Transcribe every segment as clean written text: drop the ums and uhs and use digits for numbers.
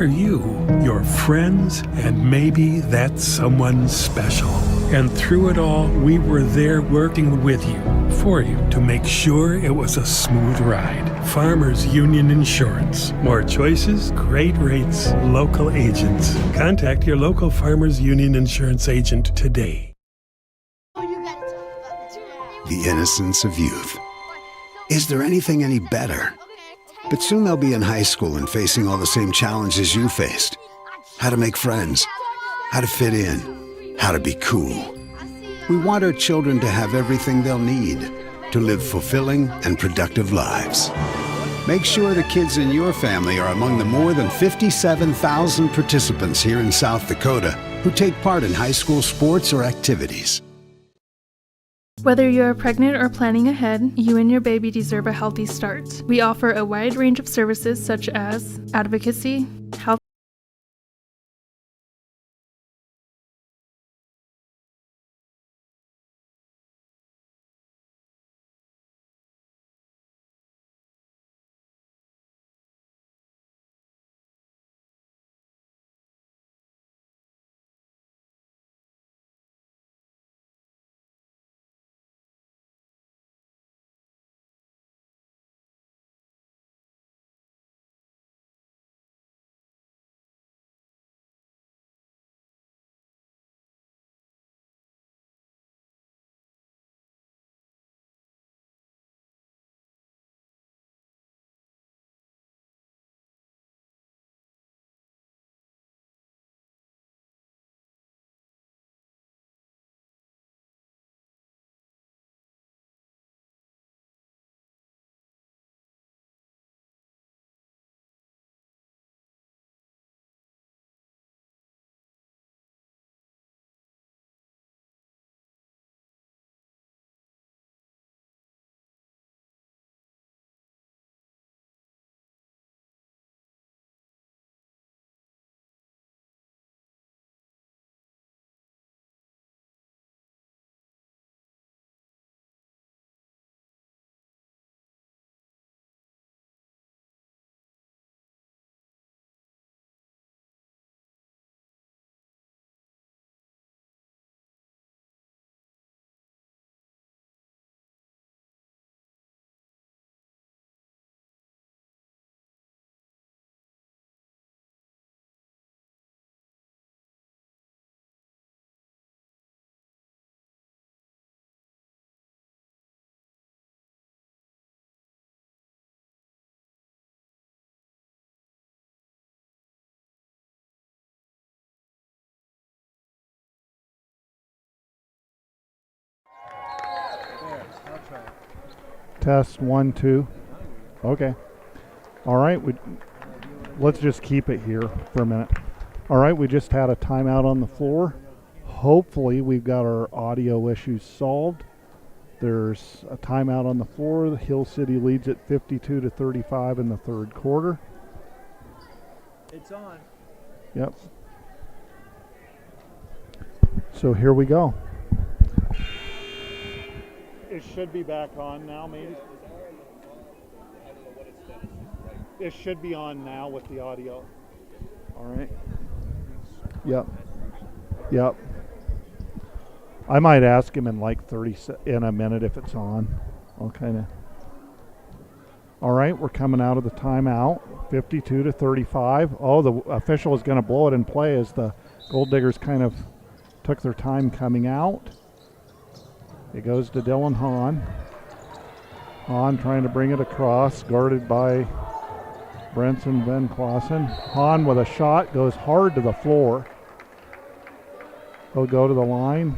Are you, your friends, and maybe that's someone special. And through it all, we were there working with you, for you, to make sure it was a smooth ride. Farmers Union Insurance. More choices, great rates, local agents. Contact your local Farmers Union Insurance agent today. The innocence of youth. Is there anything any better? But soon they'll be in high school and facing all the same challenges you faced. How to make friends, how to fit in, how to be cool. We want our children to have everything they'll need to live fulfilling and productive lives. Make sure the kids in your family are among the more than 57,000 participants here in South Dakota who take part in high school sports or activities. Whether you're pregnant or planning ahead, you and your baby deserve a healthy start. We offer a wide range of services such as advocacy, health, Test 1, 2. Okay. All right. Let's just keep it here for a minute. All right. We just had a timeout on the floor. Hopefully we've got our audio issues solved. There's a timeout on the floor. Hill City leads at 52-35 in the third quarter. It's on. Yep. So here we go. It should be back on now, maybe. It should be on now with the audio. All right. Yep. Yep. I might ask him in like in a minute if it's on. I'll kind of. All right, we're coming out of the timeout, 52-35. Oh, the official is going to blow it in play as the Gold Diggers kind of took their time coming out. It goes to Dylan Hahn. Hahn trying to bring it across, guarded by Brenson Van Clausen. Hahn with a shot, goes hard to the floor. He'll go to the line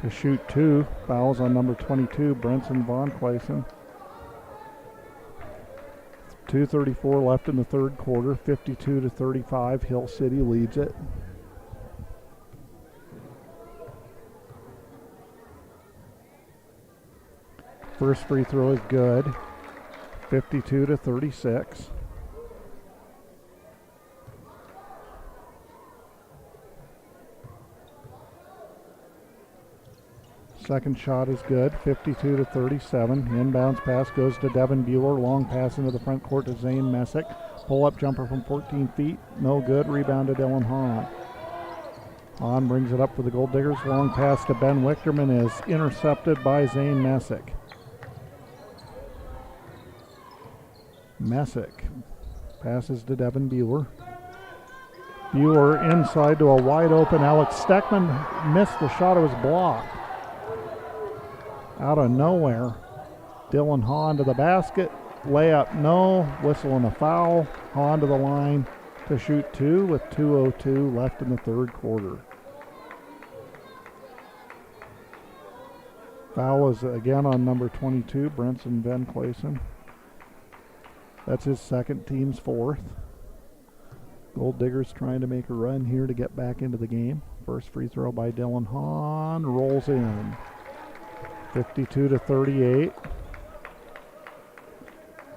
to shoot two. Fouls on number 22, Brenson Van Clausen. 2:34 left in the third quarter, 52-35. Hill City leads it. First free throw is good, 52-36. Second shot is good, 52-37. Inbounds pass goes to Devin Bueller. Long pass into the front court to Zane Messick. Pull-up jumper from 14 feet. No good. Rebound to Dylan Hahn. Hahn brings it up for the Gold Diggers. Long pass to Ben Wichterman is intercepted by Zane Messick. Messick passes to Devin Bueller. Bueller inside to a wide open Alex Steckman. Missed the shot. It was blocked. Out of nowhere. Dylan Hahn to the basket. Layup, no. Whistle and a foul. Hahn to the line to shoot two with 2:02 left in the third quarter. Foul is again on number 22, Brenson Van Clayson. That's his second, team's fourth. Gold Diggers trying to make a run here to get back into the game. First free throw by Dylan Hahn rolls in. 52-38.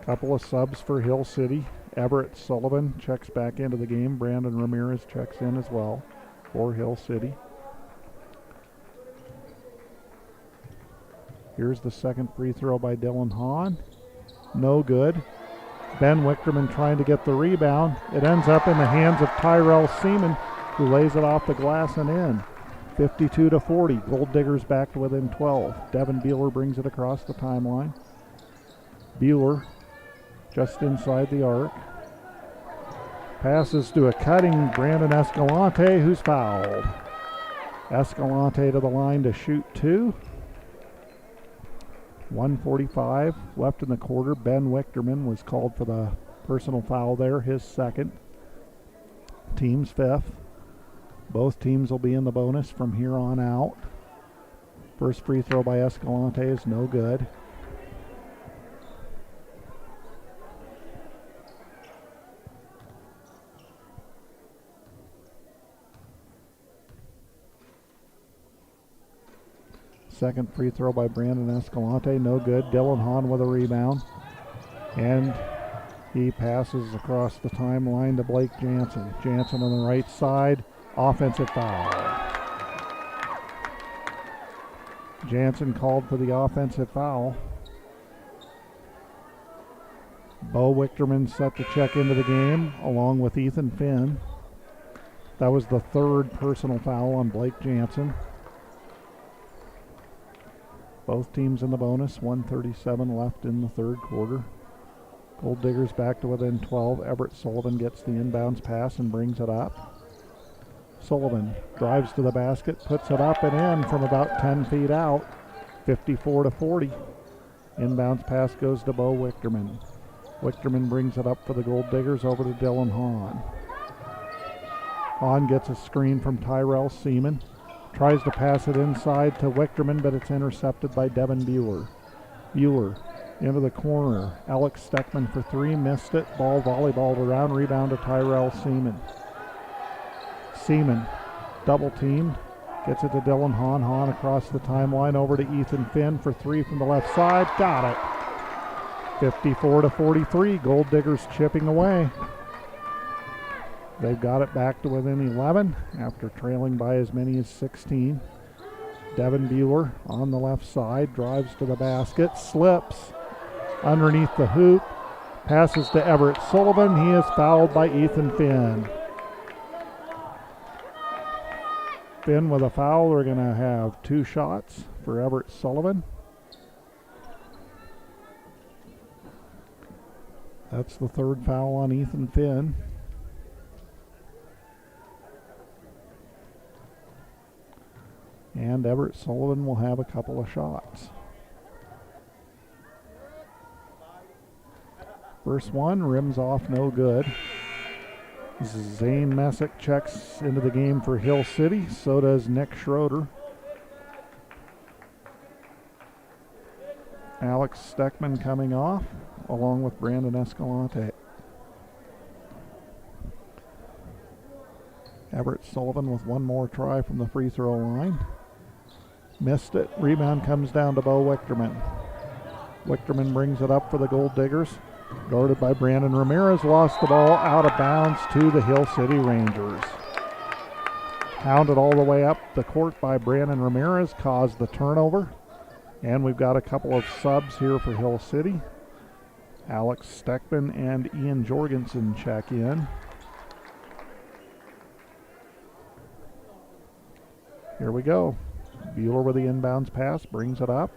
Couple of subs for Hill City. Everett Sullivan checks back into the game. Brandon Ramirez checks in as well for Hill City. Here's the second free throw by Dylan Hahn. No good. Ben Wichterman trying to get the rebound. It ends up in the hands of Tyrell Seaman, who lays it off the glass and in. 52-40. Gold Diggers back to within 12. Devin Bueller brings it across the timeline. Bueller just inside the arc. Passes to a cutting Brandon Escalante, who's fouled. Escalante to the line to shoot two. 1:45 left in the quarter. Ben Wichterman was called for the personal foul there, his second. Team's fifth. Both teams will be in the bonus from here on out. First free throw by Escalante is no good. Second free throw by Brandon Escalante, no good. Dylan Hahn with a rebound. And he passes across the timeline to Blake Jansen. Jansen on the right side, offensive foul. Jansen called for the offensive foul. Bo Wichterman set to check into the game along with Ethan Finn. That was the third personal foul on Blake Jansen. Both teams in the bonus, 1:37 left in the third quarter. Gold Diggers back to within 12. Everett Sullivan gets the inbounds pass and brings it up. Sullivan drives to the basket, puts it up and in from about 10 feet out. 54-40. Inbounds pass goes to Bo Wichterman. Wichterman brings it up for the Gold Diggers over to Dylan Hahn. Hahn gets a screen from Tyrell Seaman. Tries to pass it inside to Wichterman, but it's intercepted by Devin Bueller. Bueller into the corner. Alex Steckman for three, missed it. Ball volleyballed around, rebound to Tyrell Seaman. Seaman double teamed, gets it to Dylan Hahn. Hahn across the timeline over to Ethan Finn for three from the left side. Got it. 54-43. Gold Diggers chipping away. They've got it back to within 11 after trailing by as many as 16. Devin Bueller on the left side, drives to the basket, slips underneath the hoop, passes to Everett Sullivan. He is fouled by Ethan Finn. Finn with a foul. We're going to have two shots for Everett Sullivan. That's the third foul on Ethan Finn. And Everett Sullivan will have a couple of shots. First one, rims off, no good. Zane Messick checks into the game for Hill City. So does Nick Schroeder. Alex Steckman coming off, along with Brandon Escalante. Everett Sullivan with one more try from the free throw line. Missed it. Rebound comes down to Bo Wichterman. Wichterman brings it up for the Gold Diggers. Guarded by Brandon Ramirez. Lost the ball out of bounds to the Hill City Rangers. Hounded all the way up the court by Brandon Ramirez. Caused the turnover. And we've got a couple of subs here for Hill City. Alex Steckman and Ian Jorgensen check in. Here we go. Bueller with the inbounds pass, brings it up.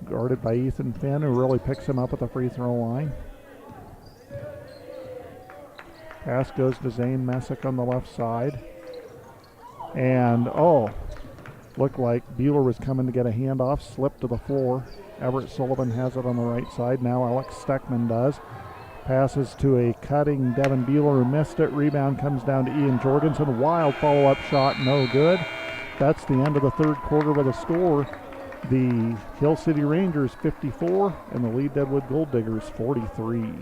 Guarded by Ethan Finn, who really picks him up at the free throw line. Pass goes to Zane Messick on the left side. And, looked like Bueller was coming to get a handoff, slipped to the floor. Everett Sullivan has it on the right side. Now Alex Steckman does. Passes to a cutting Devin Bueller, who missed it. Rebound comes down to Ian Jorgensen. Wild follow-up shot, no good. That's the end of the third quarter with a score. The Hill City Rangers 54 and the Lead-Deadwood Gold Diggers 43.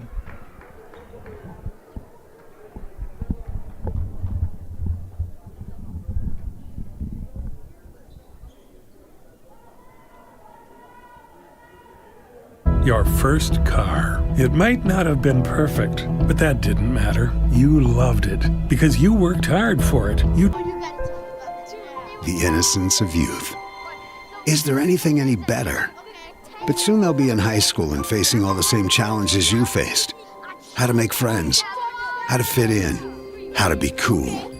Your first car. It might not have been perfect, but that didn't matter. You loved it because you worked hard for it. The innocence of youth. Is there anything any better? But soon they'll be in high school and facing all the same challenges you faced. How to make friends, how to fit in, how to be cool.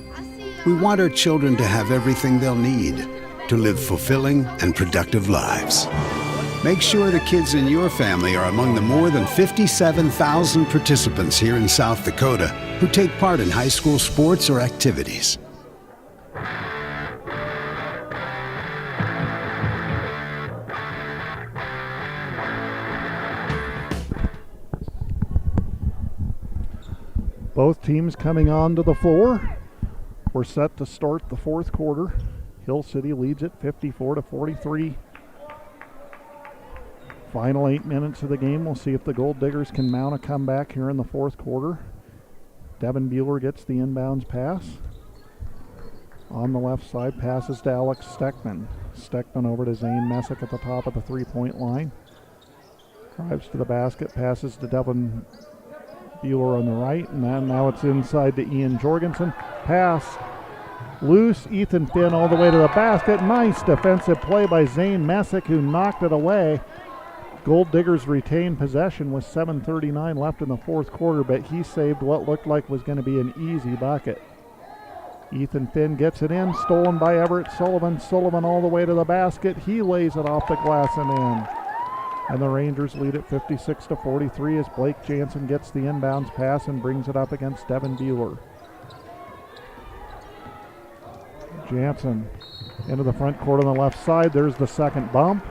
We want our children to have everything they'll need to live fulfilling and productive lives. Make sure the kids in your family are among the more than 57,000 participants here in South Dakota who take part in high school sports or activities. Both teams coming onto the floor. We're set to start the fourth quarter. Hill City leads it 54-43. Final 8 minutes of the game. We'll see if the Gold Diggers can mount a comeback here in the fourth quarter. Devin Bueller gets the inbounds pass. On the left side, passes to Alex Steckman. Steckman over to Zane Messick at the top of the three-point line. Drives to the basket, passes to Devin Bueller on the right, and then now it's inside to Ian Jorgensen. Pass loose, Ethan Finn all the way to the basket. Nice defensive play by Zane Messick, who knocked it away. Gold Diggers retain possession with 7:39 left in the fourth quarter, but he saved what looked like was going to be an easy bucket. Ethan Finn gets it in, stolen by Everett Sullivan. Sullivan all the way to the basket. He lays it off the glass and in. And the Rangers lead it 56-43 as Blake Jansen gets the inbounds pass and brings it up against Devin Bueller. Jansen into the front court on the left side. There's the second bump.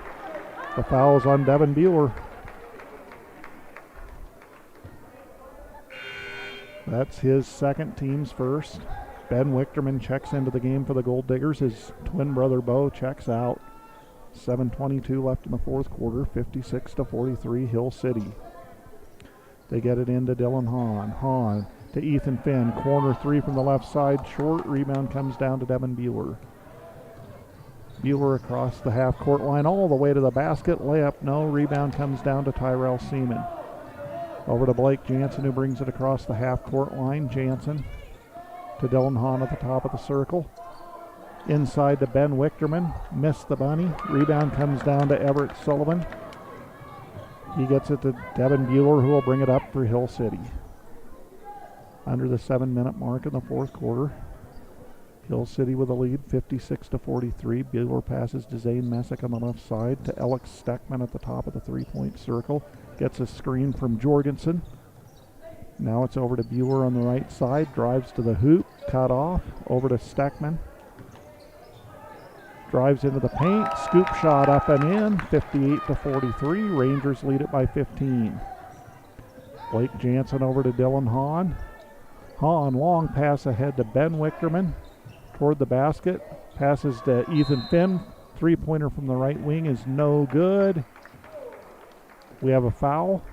The foul is on Devin Bueller. That's his second, team's first. Ben Wichterman checks into the game for the Gold Diggers. His twin brother Bo checks out. 7:22 left in the fourth quarter, 56-43 Hill City. They get it into Dylan Hahn. Hahn to Ethan Finn. Corner three from the left side. Short rebound comes down to Devin Bueller. Bueller across the half-court line all the way to the basket. Layup, no. Rebound comes down to Tyrell Seaman. Over to Blake Jansen, who brings it across the half-court line. Jansen to Dylan Hahn at the top of the circle. Inside to Ben Wichterman. Missed the bunny. Rebound comes down to Everett Sullivan. He gets it to Devin Bueller, who will bring it up for Hill City. Under the 7-minute mark in the fourth quarter. Hill City with a lead, 56-43. Bueller passes to Zane Messick on the left side to Alex Steckman at the top of the three-point circle. Gets a screen from Jorgensen. Now it's over to Bueller on the right side. Drives to the hoop. Cut off. Over to Steckman. Drives into the paint. Scoop shot up and in. 58-43. Rangers lead it by 15. Blake Jansen over to Dylan Hahn. Hahn, long pass ahead to Ben Wichterman. Toward the basket. Passes to Ethan Finn. Three-pointer from the right wing is no good. We have a foul.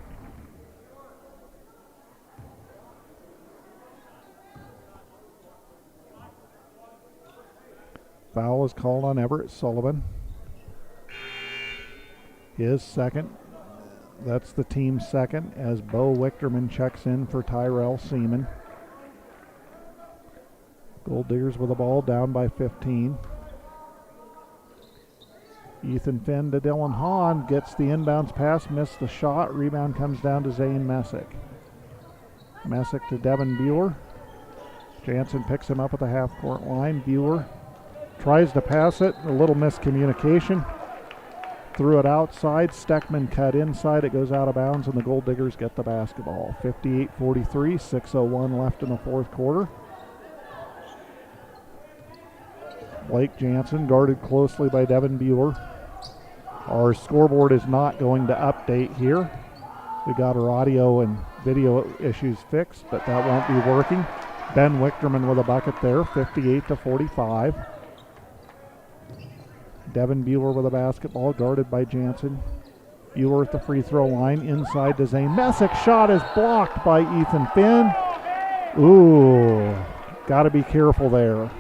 Foul is called on Everett Sullivan. His second. That's the team's second as Bo Wichterman checks in for Tyrell Seaman. Gold Diggers with the ball down by 15. Ethan Finn to Dylan Hahn, gets the inbounds pass, missed the shot. Rebound comes down to Zane Messick. Messick to Devin Bueller. Jansen picks him up at the half-court line. Bueller tries to pass it, a little miscommunication. Threw it outside, Steckman cut inside, it goes out of bounds, and the Gold Diggers get the basketball. 58-43, 6:01 left in the fourth quarter. Blake Jansen guarded closely by Devin Bueller. Our scoreboard is not going to update here. We got our audio and video issues fixed, but that won't be working. Ben Wichterman with a bucket there, 58-45. Devin Bueller with a basketball, guarded by Jansen. Bueller at the free throw line, inside to Zane Messick. Shot is blocked by Ethan Finn. Ooh, got to be careful there.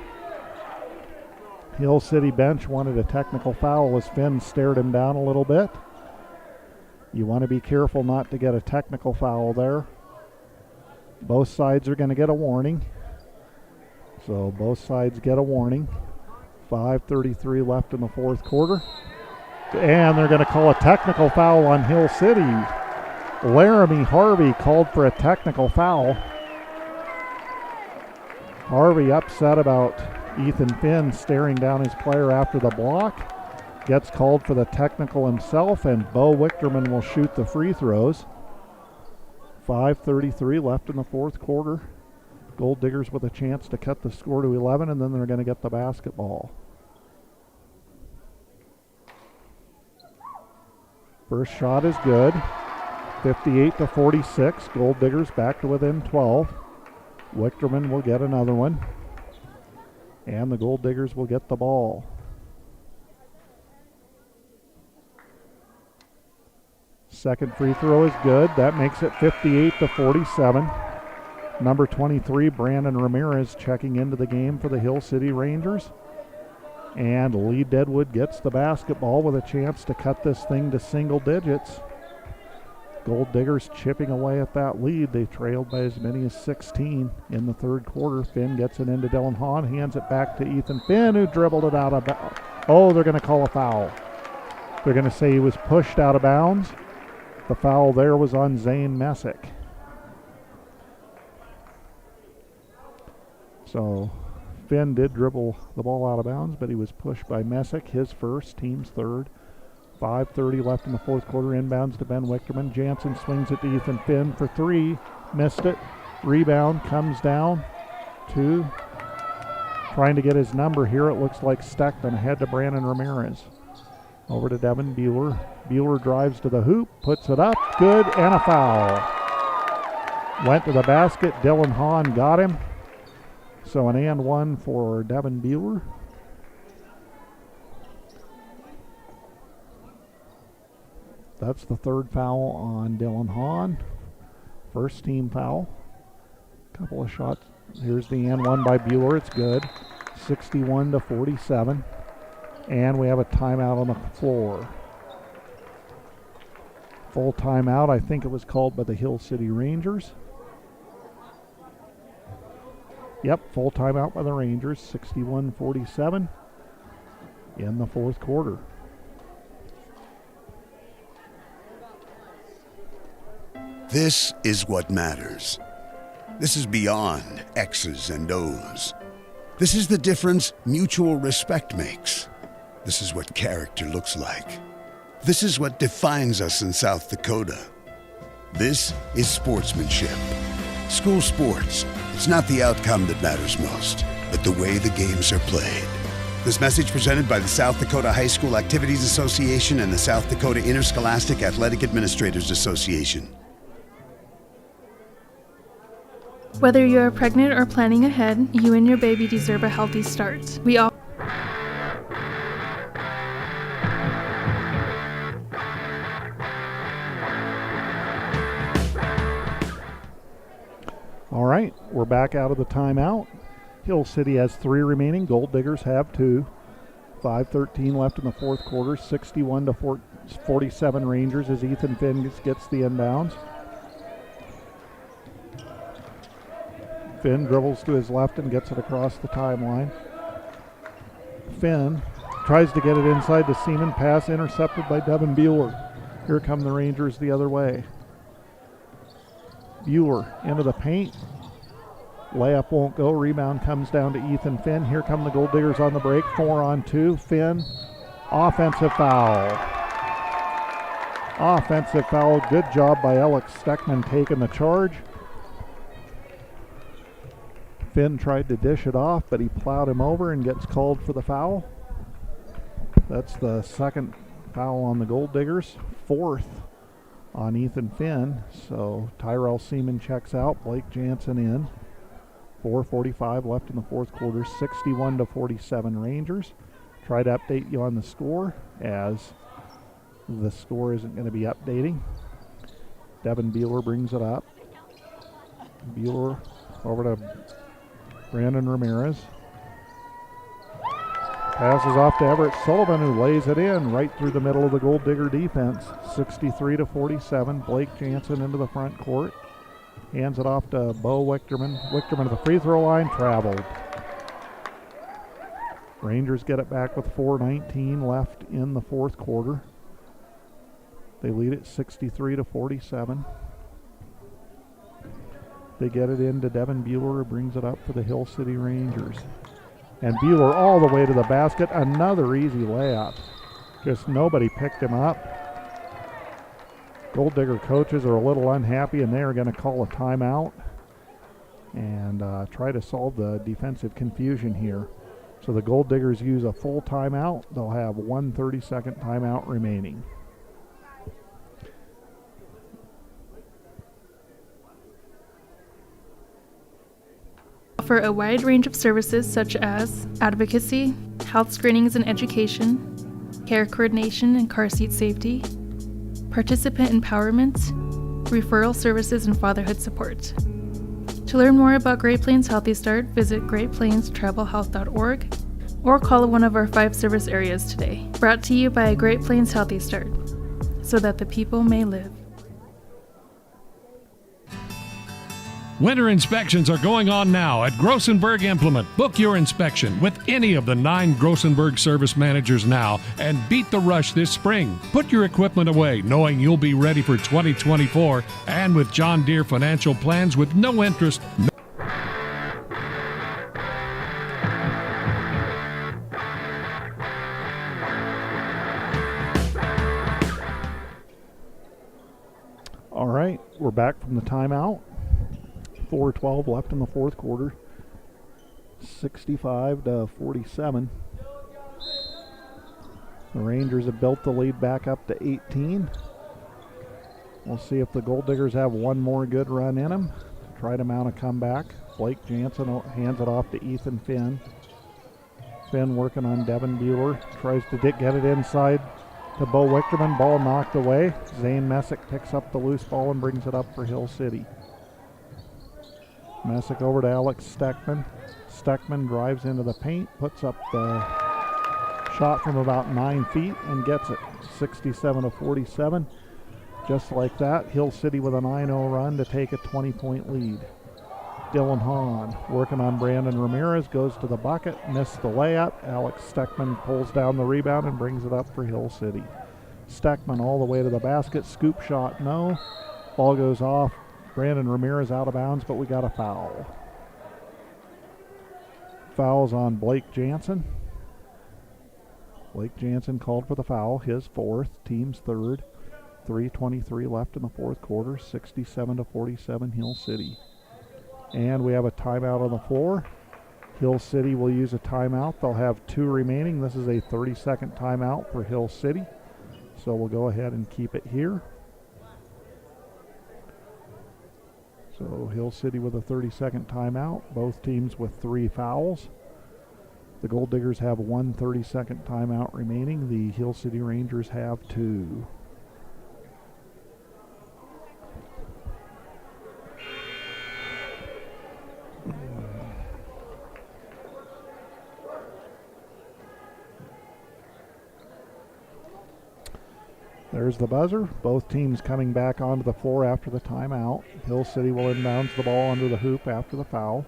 Hill City bench wanted a technical foul as Finn stared him down a little bit. You want to be careful not to get a technical foul there. Both sides are going to get a warning. So both sides get a warning. 5:33 left in the fourth quarter. And they're going to call a technical foul on Hill City. Laramie Harvey called for a technical foul. Harvey upset about Ethan Finn staring down his player after the block. Gets called for the technical himself, and Bo Wichterman will shoot the free throws. 5:33 left in the fourth quarter. Gold Diggers with a chance to cut the score to 11, and then they're going to get the basketball. First shot is good. 58-46. Gold Diggers back to within 12. Wichterman will get another one. And the Gold Diggers will get the ball. Second free throw is good. That makes it 58-47. Number 23, Brandon Ramirez, checking into the game for the Hill City Rangers. And Lead-Deadwood gets the basketball with a chance to cut this thing to single digits. Gold Diggers chipping away at that lead. They trailed by as many as 16 in the third quarter. Finn gets it into Dylan Hahn, hands it back to Ethan Finn, who dribbled it out of bounds. Oh, they're going to call a foul. They're going to say he was pushed out of bounds. The foul there was on Zane Messick. So Finn did dribble the ball out of bounds, but he was pushed by Messick, his first, team's third. 5:30 left in the fourth quarter. Inbounds to Ben Wichterman. Jansen swings it to Ethan Finn for three. Missed it. Rebound comes down to, trying to get his number here. It looks like Steckman ahead to Brandon Ramirez. Over to Devin Bueller. Bueller drives to the hoop, puts it up. Good, and a foul. Went to the basket. Dylan Hahn got him. So an and one for Devin Bueller. That's the third foul on Dylan Hahn. First team foul. Couple of shots. Here's the and one by Bueller. It's good. 61-47. And we have a timeout on the floor. Full timeout. I think it was called by the Hill City Rangers. Yep, full timeout by the Rangers. 61-47 in the fourth quarter. This is what matters. This is beyond X's and O's. This is the difference mutual respect makes. This is what character looks like. This is what defines us in South Dakota. This is sportsmanship. School sports, it's not the outcome that matters most, but the way the games are played. This message presented by the South Dakota High School Activities Association and the South Dakota Interscholastic Athletic Administrators Association. Whether you're pregnant or planning ahead, you and your baby deserve a healthy start. We all All right, we're back out of the timeout. Hill City has 3 remaining. Gold Diggers have 2. 5:13 left in the fourth quarter. 61-47 Rangers as Ethan Finn gets the inbounds. Finn dribbles to his left and gets it across the timeline. Finn tries to get it inside to Seaman. Pass intercepted by Devin Bueller. Here come the Rangers the other way. Bueller into the paint. Layup won't go. Rebound comes down to Ethan Finn. Here come the Gold Diggers on the break. 4-on-2. Finn. Offensive foul. Offensive foul. Good job by Alex Steckman taking the charge. Finn tried to dish it off, but he plowed him over and gets called for the foul. That's the second foul on the Gold Diggers. Fourth on Ethan Finn. So Tyrell Seaman checks out. Blake Jansen in. 4:45 left in the fourth quarter. 61-47 Rangers. Try to update you on the score, as the score isn't going to be updating. Devin Bueller brings it up. Bueller over to Brandon Ramirez. Passes off to Everett Sullivan, who lays it in right through the middle of the Gold Digger defense. 63-47. Blake Jansen into the front court. Hands it off to Bo Wichterman. Wichterman to the free throw line, traveled. Rangers get it back with 4:19 left in the fourth quarter. They lead it 63-47. They get it into Devin Bueller, who brings it up for the Hill City Rangers. And Bueller all the way to the basket. Another easy layup. Just nobody picked him up. Gold Digger coaches are a little unhappy, and they are going to call a timeout and try to solve the defensive confusion here. So the Gold Diggers use a full timeout. They'll have 1 30-second timeout remaining. Offer a wide range of services such as advocacy, health screenings and education, care coordination and car seat safety, participant empowerment, referral services, and fatherhood support. To learn more about Great Plains Healthy Start, visit greatplainstravelhealth.org or call one of our 5 service areas today. Brought to you by Great Plains Healthy Start, so that the people may live. Winter inspections are going on now at Grossenberg Implement. Book your inspection with any of the 9 Grossenberg service managers now and beat the rush this spring. Put your equipment away knowing you'll be ready for 2024, and with John Deere financial plans with no interest. All right, we're back from the timeout. 4:12 left in the fourth quarter. 65-47. The Rangers have built the lead back up to 18. We'll see if the Gold Diggers have one more good run in them. Try to mount a comeback. Blake Jansen hands it off to Ethan Finn. Finn working on Devin Bueller. Tries to get it inside to Bo Wichterman. Ball knocked away. Zane Messick picks up the loose ball and brings it up for Hill City. Messick over to Alex Steckman. Steckman drives into the paint, puts up the shot from about 9 feet and gets it. 67-47. Just like that, Hill City with a 9-0 run to take a 20-point lead. Dylan Hahn working on Brandon Ramirez, goes to the bucket, missed the layup. Alex Steckman pulls down the rebound and brings it up for Hill City. Steckman all the way to the basket, scoop shot, no. Ball goes off. Brandon Ramirez out of bounds, but we got a foul. Foul's on Blake Jansen. Blake Jansen called for the foul, his 4th, team's 3rd. 3:23 left in the fourth quarter, 67-47 Hill City. And we have a timeout on the floor. Hill City will use a timeout. They'll have 2 remaining. This is a 30-second timeout for Hill City. So we'll go ahead and keep it here. So Hill City with a 30-second timeout. Both teams with 3 fouls. The Gold Diggers have 1 30-second timeout remaining. The Hill City Rangers have 2. There's the buzzer. Both teams coming back onto the floor after the timeout. Hill City will inbounds the ball under the hoop after the foul.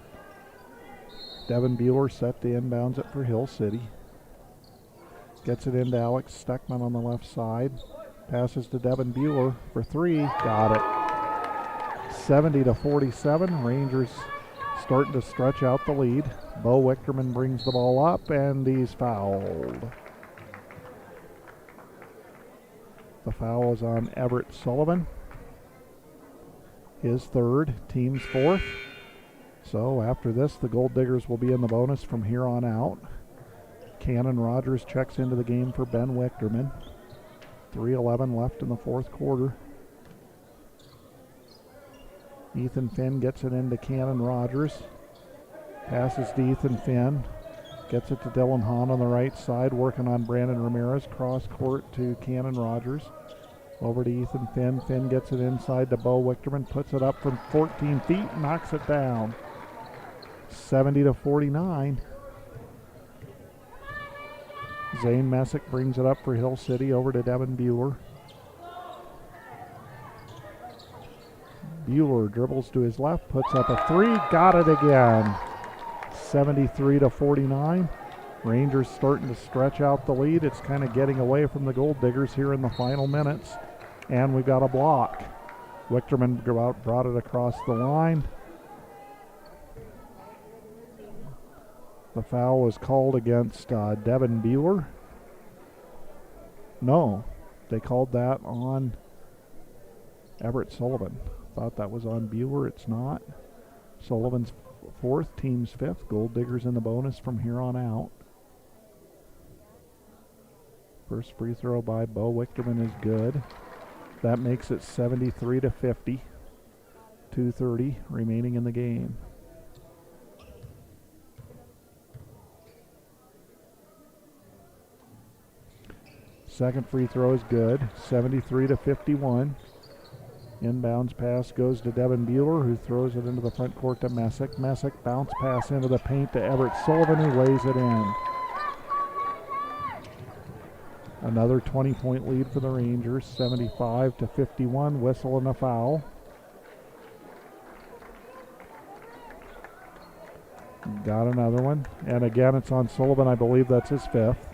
Devin Bueller set to inbounds it for Hill City. Gets it into Alex Steckman on the left side. Passes to Devin Bueller for three. Got it. 70-47. Rangers starting to stretch out the lead. Bo Wichterman brings the ball up, and he's fouled. The foul is on Everett Sullivan. His third, team's fourth. So after this, the Gold Diggers will be in the bonus from here on out. Cannon Rogers checks into the game for Ben Wichterman. 3:11 left in the fourth quarter. Ethan Finn gets it into Cannon Rogers. Passes to Ethan Finn. Gets it to Dylan Hahn on the right side, working on Brandon Ramirez. Cross court to Cannon Rogers. Over to Ethan Finn. Finn gets it inside to Bo Wichterman. Puts it up from 14 feet. Knocks it down. 70-49. Zane Messick brings it up for Hill City. Over to Devin Bueller. Bueller dribbles to his left. Puts up a three. Got it again. 73-49. Rangers starting to stretch out the lead. It's kind of getting away from the Gold Diggers here in the final minutes. And we've got a block. Wichterman brought it across the line. The foul was called against Devin Bueller. No, they called that on Everett Sullivan. Thought that was on Bueller. It's not. Sullivan's fourth, team's fifth. Gold Diggers in the bonus from here on out. First free throw by Bo Wichterman is good. That makes it 73-50. 2:30 remaining in the game. Second free throw is good. 73-51. Inbounds pass goes to Devin Bueller, who throws it into the front court to Messick. Messick bounce pass into the paint to Everett Sullivan, who lays it in. Another 20-point lead for the Rangers, 75-51. Whistle and a foul. Got another one. And again, it's on Sullivan. I believe that's his fifth.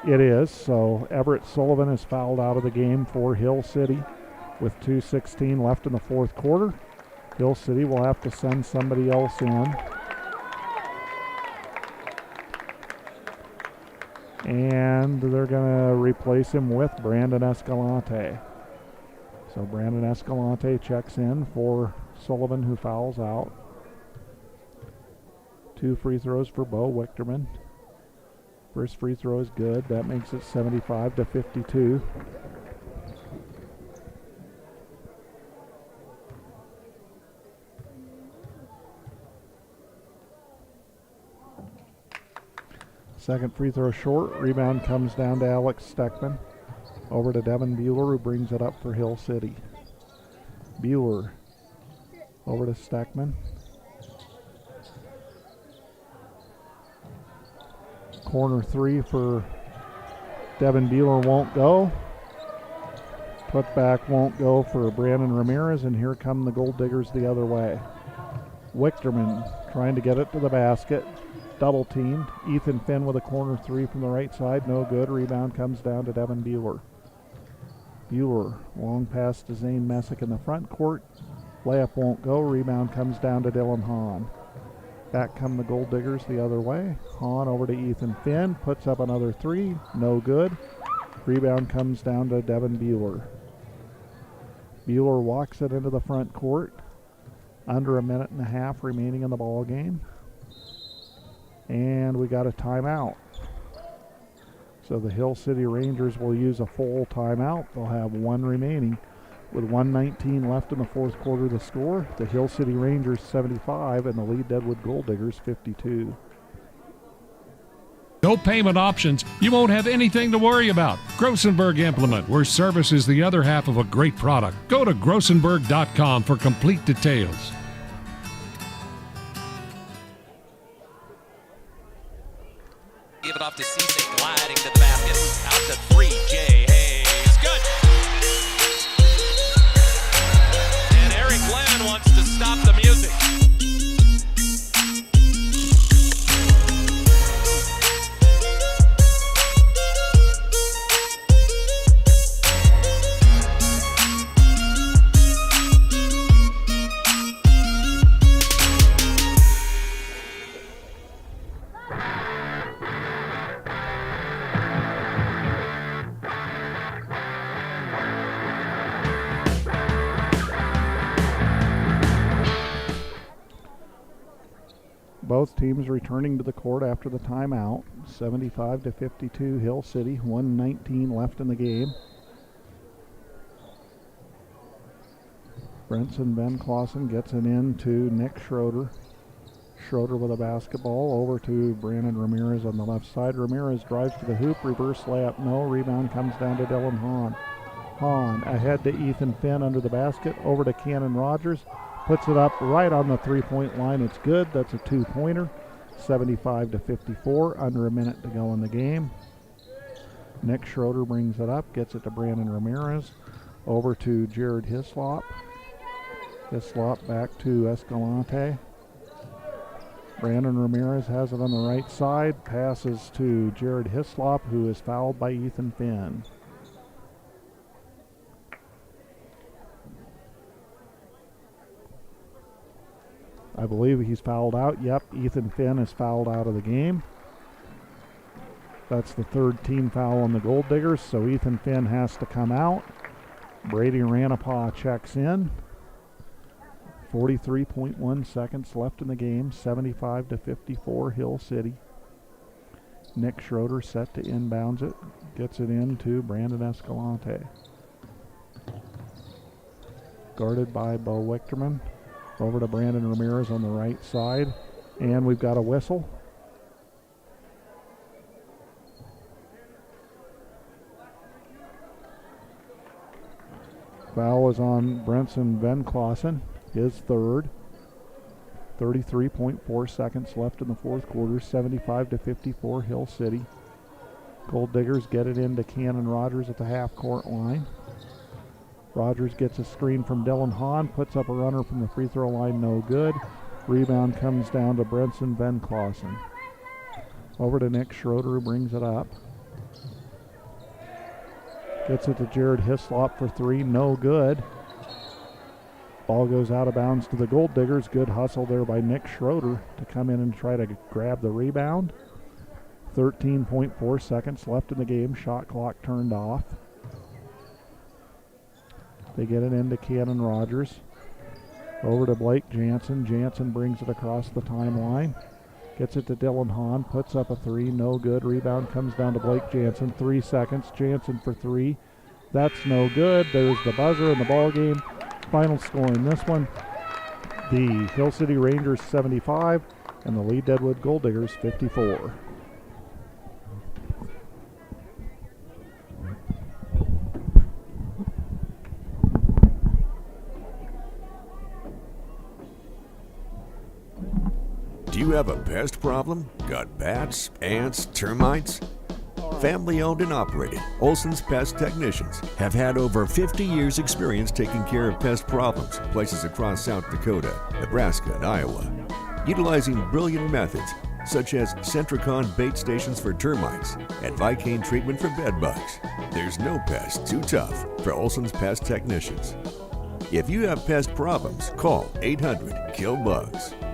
It is. So Everett Sullivan is fouled out of the game for Hill City with 2:16 left in the fourth quarter. Hill City will have to send somebody else in. And they're going to replace him with Brandon Escalante. So Brandon Escalante checks in for Sullivan, who fouls out. 2 free throws for Bo Wichterman. First free throw is good. That makes it 75-52. Second free throw short. Rebound comes down to Alex Steckman. Over to Devin Bueller, who brings it up for Hill City. Bueller over to Steckman. Corner three for Devin Bueller won't go. Putback won't go for Brandon Ramirez, and here come the Gold Diggers the other way. Wichterman trying to get it to the basket. Double teamed. Ethan Finn with a corner three from the right side. No good. Rebound comes down to Devin Bueller. Bueller, long pass to Zane Messick in the front court. Layup won't go. Rebound comes down to Dylan Hahn. Back come the Gold Diggers the other way. Hahn over to Ethan Finn. Puts up another three. No good. Rebound comes down to Devin Bueller. Bueller walks it into the front court. Under a minute and a half remaining in the ball game. And we got a timeout. So the Hill City Rangers will use a full timeout. They'll have one remaining. With 1:19 left in the fourth quarter, the score, the Hill City Rangers 75 and the Lead-Deadwood Gold Diggers 52. No payment options. You won't have anything to worry about. Grossenberg Implement, where service is the other half of a great product. Go to grossenberg.com for complete details. Give it off to Cisse, gliding to the basket. Out to 3, Jay Hayes. Good. And Eric Glenn wants to stop the music. both teams returning to the court after the timeout. 75-52 Hill City, 1:19 left in the game. Brenson Ben Clausen gets it in to Nick Schroeder. Schroeder with a basketball over to Brandon Ramirez on the left side. Ramirez drives to the hoop, reverse layup, no. Rebound comes down to Dylan Hahn. Hahn ahead to Ethan Finn under the basket, over to Cannon Rogers. Puts it up right on the three-point line. It's good. That's a two-pointer. 75-54. Under a minute to go in the game. Nick Schroeder brings it up, gets it to Brandon Ramirez. Over to Jared Hislop. Hislop back to Escalante. Brandon Ramirez has it on the right side. Passes to Jared Hislop, who is fouled by Ethan Finn. I believe he's fouled out. Yep, Ethan Finn is fouled out of the game. That's the third team foul on the Gold Diggers, so Ethan Finn has to come out. Brady Ranapaw checks in. 43.1 seconds left in the game. 75-54 Hill City. Nick Schroeder set to inbounds it. Gets it into Brandon Escalante. Guarded by Bo Wichterman. Over to Brandon Ramirez on the right side. And we've got a whistle. Foul is on Brenson Van Clausen, his third. 33.4 seconds left in the fourth quarter. 75-54 Hill City. Gold Diggers get it into Cannon Rogers at the half-court line. Rogers gets a screen from Dylan Hahn, puts up a runner from the free throw line, no good. Rebound comes down to Brenson Van Clausen. Over to Nick Schroeder, who brings it up. Gets it to Jared Hislop for three, no good. Ball goes out of bounds to the Gold Diggers. Good hustle there by Nick Schroeder to come in and try to grab the rebound. 13.4 seconds left in the game. Shot clock turned off. They get it into Cannon Rogers. Over to Blake Jansen. Jansen brings it across the timeline. Gets it to Dylan Hahn. Puts up a three. No good. Rebound comes down to Blake Jansen. 3 seconds. Jansen for three. That's no good. There's the buzzer in the ball game. Final score in this one. The Hill City Rangers 75 and the Lead-Deadwood Gold Diggers 54. Do you have a pest problem? Got bats, ants, termites? Family owned and operated, Olson's Pest Technicians have had over 50 years experience taking care of pest problems in places across South Dakota, Nebraska, and Iowa. Utilizing brilliant methods such as Centricon bait stations for termites and Vicane treatment for bed bugs. There's no pest too tough for Olson's Pest Technicians. If you have pest problems, call 800-KILL-BUGS.